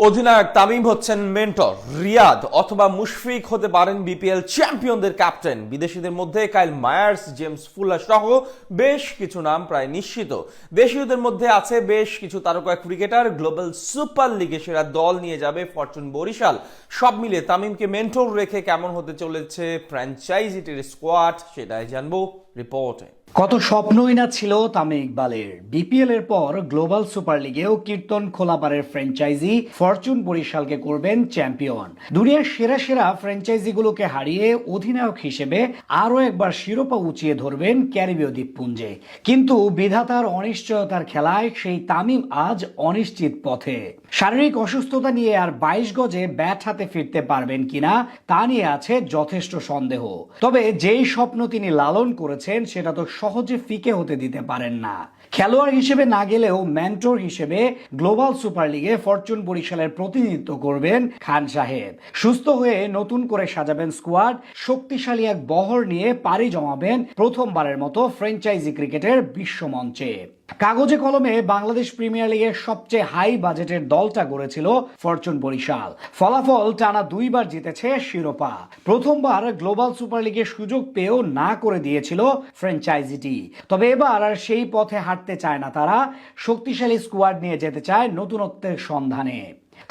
অধিনায়ক তামিম হচ্ছেন মেন্টর, রিয়াদ অথবা মুশফিক হতে পারেন বিপিএল চ্যাম্পিয়নদের ক্যাপ্টেন। বিদেশিদের মধ্যে কাইল মায়ার্স, জেমস ফুলার সহ বেশ কিছু নাম প্রায় নিশ্চিত। দেশীয়দের মধ্যে আছে বেশ কিছু তারকা ক্রিকেটার। গ্লোবাল সুপার লিগে সেরা দল নিয়ে যাবে ফরচুন বরিশাল। সব মিলে তামিমকে মেন্টর রেখে কেমন হতে চলেছে ফ্র্যাঞ্চাইজিটির স্কোয়াড, সেটাই জানবো রিপোর্টে। কত স্বপ্নই না ছিল তামিম ইকবালের। বিপিএল এর পর গ্লোবাল সুপার লিগেও কীর্তন খোলাপাড়ের ফ্র্যাঞ্চাইজি ফরচুন বরিশালকে করবেন চ্যাম্পিয়ন। দুনিয়ার সেরা সেরা ফ্র্যাঞ্চাইজিগুলোকে হারিয়ে অধিনায়ক হিসেবে আরও একবার শিরোপা উঁচিয়ে ধরবেন ক্যারিবীয় দ্বীপপুঞ্জে। কিন্তু বিধাতার অনিশ্চয়তার খেলায় সেই তামিম আজ অনিশ্চিত পথে। শারীরিক অসুস্থতা নিয়ে আর 22 গজে ব্যাট হাতে ফিরতে পারবেন কিনা তা নিয়ে আছে যথেষ্ট সন্দেহ। তবে যেই স্বপ্ন তিনি লালন করেছেন সেটা তো সহজে ফিকে হতে দিতে পারেন না। খেলোয়াড় হিসেবে না গেলেও মেন্টর হিসেবে গ্লোবাল সুপার লিগে ফরচুন বরিশালের প্রতিনিধিত্ব করবেন খান সাহেব। সুস্থ হয়ে নতুন করে সাজাবেন স্কোয়াড, শক্তিশালী এক বহর নিয়ে পাড়ি জমাবেন প্রথমবারের মতো ফ্র্যাঞ্চাইজি ক্রিকেটের বিশ্বমঞ্চে। কাগজে কলমে বাংলাদেশ প্রিমিয়ার লিগের সবচেয়ে হাই বাজেটের দলটা গড়েছিল ফরচুন বরিশাল। ফলাফল টানা 2 বার জিতেছে শিরোপা। প্রথমবার গ্লোবাল সুপার লিগের সুযোগ পেয়েও না করে দিয়েছিল ফ্র্যাঞ্চাইজিটি। তবে এবার আর সেই পথে হাঁটতে চায় না তারা। শক্তিশালী স্কোয়াড নিয়ে যেতে চায় নতুনত্বের সন্ধানে।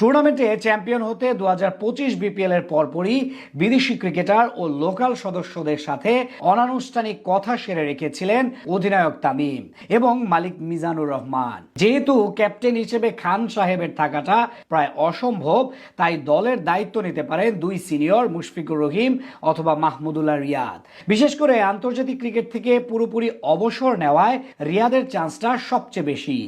টুর্নামেন্টে চ্যাম্পিয়ন হতে 2025 বিপিএল এর পরপরই বিদেশি ক্রিকেটার ও লোকাল সদস্যদের সাথে অনানুষ্ঠানিক কথা সেরে রেখেছিলেন অধিনায়ক তামিম এবং মালিক মিজানুর রহমান। যেহেতু ক্যাপ্টেন হিসেবে খান সাহেবের থাকাটা প্রায় অসম্ভব, তাই দলের দায়িত্ব নিতে পারেন 2 সিনিয়র মুশফিকুর রহিম অথবা মাহমুদুল্লাহ রিয়াদ। বিশেষ করে আন্তর্জাতিক ক্রিকেট থেকে পুরোপুরি অবসর নেওয়ায় রিয়াদের চান্সটা সবচেয়ে বেশি।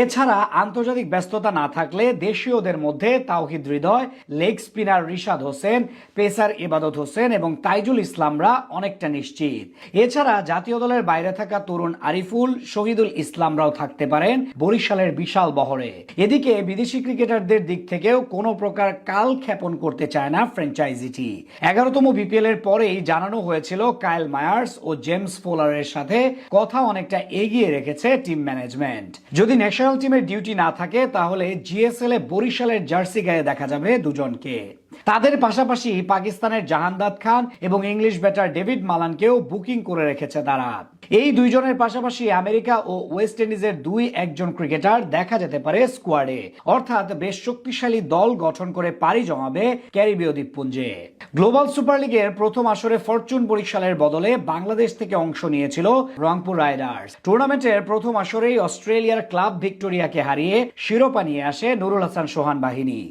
এছাড়া আন্তর্জাতিক ব্যস্ততা না থাকলে দেশীয়দের মধ্যে Towhid Hridoy, leg spinner Rishad Hossain, pacer Ebadot Hossain এবং তাইজুল ইসলামরা অনেকটা নিশ্চিত। এছাড়া জাতীয় দলের বাইরে থাকা তরুণ আরিফুল, শহীদুল ইসলামরাও থাকতে পারেন বরিশালের বিশাল বহরে। এদিকে বিদেশি ক্রিকেটারদের দিক থেকেও কোনো প্রকার কাল ক্ষেপণ করতে চায় না ফ্র্যাঞ্চাইজিটি। 11তম বিপিএল এর পরেই জানানো হয়েছিল কাইল মায়ার্স ও জেমস ফুলারের সাথে কথা অনেকটা এগিয়ে রেখেছে টিম ম্যানেজমেন্ট। যদি ন্যাশনাল টিমের ডিউটি না থাকে তাহলে জিএসএল এ বরিশালের জার্সি গায়ে দেখা যাবে দুজনকে। তাদের পাশাপাশি পাকিস্তানের জাহানদাদ খান এবং ইংলিশ ব্যাটার ডেভিড মালানকেও বুকিং করে রেখেছে তারা। এই দুইজনের পাশাপাশি আমেরিকা ও ওয়েস্ট ইন্ডিজের 2-1 ক্রিকেটার দেখা যেতে পারে স্কোয়াডে। অর্থাৎ বেশ শক্তিশালী দল গঠন করে পাড়ি জমাবে ক্যারিবীয় দ্বীপপুঞ্জে। গ্লোবাল সুপার লিগের প্রথম আসরে ফরচুন বরিশালের বদলে বাংলাদেশ থেকে অংশ নিয়েছিল রংপুর রাইডার্স। টুর্নামেন্টের প্রথম আসরেই অস্ট্রেলিয়ার ক্লাব ভিক্টোরিয়াকে হারিয়ে শিরোপা নিয়ে আসে নুরুল হাসান সোহান বাহিনী।